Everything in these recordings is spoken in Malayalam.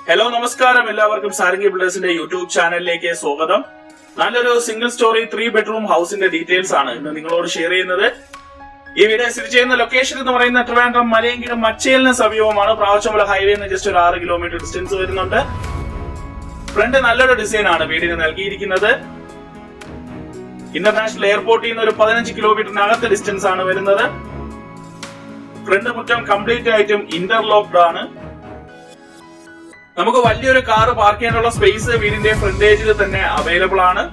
ഹലോ നമസ്കാരം, എല്ലാവർക്കും സാരംഗി ബിൽഡേഴ്സിന്റെ യൂട്യൂബ് ചാനലിലേക്ക് സ്വാഗതം. നല്ലൊരു സിംഗിൾ സ്റ്റോറി 3 ബെഡ്റൂം ഹൗസിന്റെ ഡീറ്റെയിൽസ് ആണ് ഇന്ന് നിങ്ങളോട് ഷെയർ ചെയ്യുന്നത്. ഈ വീഡിയോ സ്ഥിതി ചെയ്യുന്ന ലൊക്കേഷൻ എന്ന് പറയുന്ന ട്രിവാൻഡ്രം മലയങ്കിടും മച്ചേലിന് സമീപമാണ്. പ്രാവശ്യമല ഹൈവേ ജസ്റ്റ് ഒരു 6 കിലോമീറ്റർ ഡിസ്റ്റൻസ് വരുന്നുണ്ട്. ഫ്രണ്ട് നല്ലൊരു ഡിസൈൻ ആണ് വീടിന് നൽകിയിരിക്കുന്നത്. ഇന്റർനാഷണൽ എയർപോർട്ടിൽ നിന്ന് ഒരു 15 കിലോമീറ്ററിനകത്ത് ഡിസ്റ്റൻസ് ആണ് വരുന്നത്. ഫ്രണ്ട് മുറ്റം കംപ്ലീറ്റ് ആയിട്ടും ഇന്റർലോക്ഡ് ആണ്. നമുക്ക് വലിയൊരു കാർ പാർക്ക് ചെയ്യാനുള്ള സ്പേസ് വീടിന്റെ ഫ്രണ്ടേജിൽ തന്നെ അവൈലബിൾ ആണ്.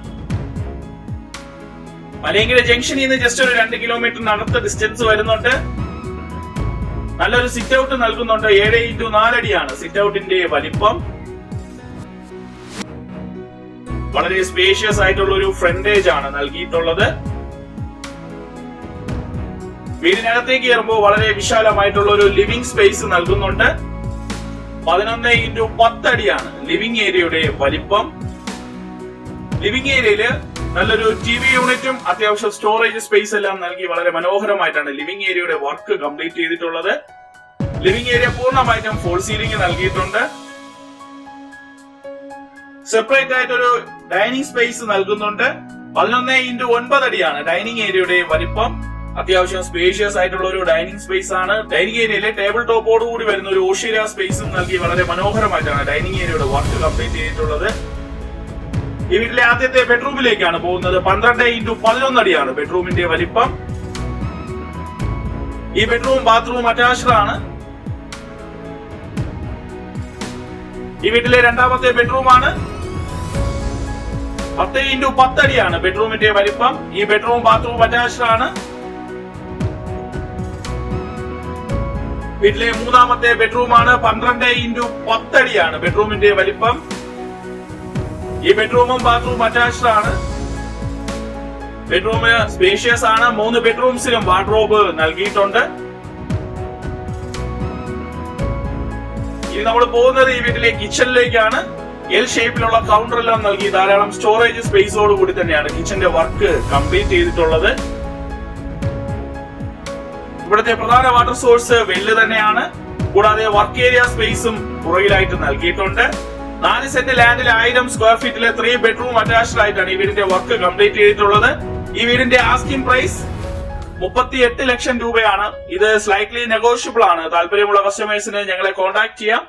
മലയങ്കിട് ജംഗ്ഷനിൽ നിന്ന് ജസ്റ്റ് ഒരു 2 കിലോമീറ്ററിനകത്ത് ഡിസ്റ്റൻസ് വരുന്നുണ്ട്. നല്ലൊരു സിറ്റ് ഔട്ട് നൽകുന്നുണ്ട്. 7x4 അടിയാണ് സിറ്റ് ഔട്ടിന്റെ വലിപ്പം. വളരെ സ്പേഷ്യസ് ആയിട്ടുള്ള ഒരു ഫ്രണ്ടേജ് ആണ് നൽകിയിട്ടുള്ളത്. വീടിനകത്തേക്ക് കയറുമ്പോൾ വളരെ വിശാലമായിട്ടുള്ള ഒരു ലിവിംഗ് സ്പേസ് നൽകുന്നുണ്ട്. 11x10 അടിയാണ് ലിവിംഗ് ഏരിയയുടെ വലിപ്പം. ലിവിംഗ് ഏരിയയില് നല്ലൊരു TV യൂണിറ്റും അത്യാവശ്യം സ്റ്റോറേജ് സ്പേസ് എല്ലാം നൽകി വളരെ മനോഹരമായിട്ടാണ് ലിവിംഗ് ഏരിയയുടെ വർക്ക് കംപ്ലീറ്റ് ചെയ്തിട്ടുള്ളത്. ലിവിംഗ് ഏരിയ പൂർണ്ണമായിട്ടും ഫോൾ സീലിംഗ് നൽകിയിട്ടുണ്ട്. സെപ്പറേറ്റ് ആയിട്ടൊരു ഡൈനിങ് സ്പേസ് നൽകുന്നുണ്ട്. 11x9 അടിയാണ് ഡൈനിങ് ഏരിയയുടെ വലിപ്പം. അത്യാവശ്യം സ്പേഷ്യസ് ആയിട്ടുള്ള ഒരു ഡൈനിങ് സ്പേസ് ആണ്. ഡൈനിങ് ഏരിയയിലെ ടേബിൾ ടോപ്പോട് കൂടി വരുന്ന ഒരു ഓഷീര സ്പേസും നൽകി വളരെ മനോഹരമായിട്ടാണ് ഡൈനിങ് ഏരിയയുടെ വർക്ക് കംപ്ലീറ്റ് ചെയ്തിട്ടുള്ളത്. ഈ വീട്ടിലെ ആദ്യത്തെ ബെഡ്റൂമിലേക്കാണ് പോകുന്നത്. 12x11 അടിയാണ് ബെഡ്റൂമിന്റെ വലിപ്പം. ഈ ബെഡ്റൂം ബാത്റൂം അറ്റാച്ച്ഡ് ആണ്. ഈ വീട്ടിലെ രണ്ടാമത്തെ ബെഡ്റൂം ആണ്. 10x10 അടിയാണ് ബെഡ്റൂമിന്റെ വലിപ്പം. ഈ ബെഡ്റൂം ബാത്റൂം അറ്റാച്ച്ഡ് ആണ്. വീട്ടിലെ മൂന്നാമത്തെ ബെഡ്റൂം ആണ്. 12x10 അടിയാണ് ബെഡ്റൂമിന്റെ വലിപ്പം. ഈ ബെഡ്റൂമും ബാത്റൂം അറ്റാച്ച്ഡ് ആണ്. ബെഡ്റൂം സ്പേഷ്യസ് ആണ്. 3 ബെഡ്റൂംസിലും വാർഡ്രോബ് നൽകിയിട്ടുണ്ട്. ഇനി നമ്മൾ പോകുന്നത് ഈ വീട്ടിലെ കിച്ചണിലേക്കാണ്. എൽ ഷേപ്പിലുള്ള കൗണ്ടർ എല്ലാം നൽകി ധാരാളം സ്റ്റോറേജ് സ്പേസോട് കൂടി തന്നെയാണ് കിച്ചന്റെ വർക്ക് കംപ്ലീറ്റ് ചെയ്തിട്ടുള്ളത്. ഇവിടുത്തെ പ്രധാന വാട്ടർ സോഴ്സ് വെല്ല് തന്നെയാണ്. കൂടാതെ വർക്ക് ഏരിയ സ്പേസും പുറകിലായിട്ട് നൽകിയിട്ടുണ്ട്. 4 സെന്റ് ലാൻഡിൽ 1000 സ്ക്വയർ ഫീറ്റിലെ 3 ബെഡ്റൂം അറ്റാച്ച്ഡ് ആയിട്ടാണ് ഈ വീടിന്റെ വർക്ക് കംപ്ലീറ്റ് ചെയ്തിട്ടുള്ളത്. ഈ വീടിന്റെ ആസ്കിംഗ് പ്രൈസ് 38 ലക്ഷം രൂപയാണ്. ഇത് സ്ലൈറ്റ്ലി നെഗോഷ്യബിൾ ആണ്. താല്പര്യമുള്ള കസ്റ്റമേഴ്സിന് ഞങ്ങളെ കോൺടാക്ട് ചെയ്യാം.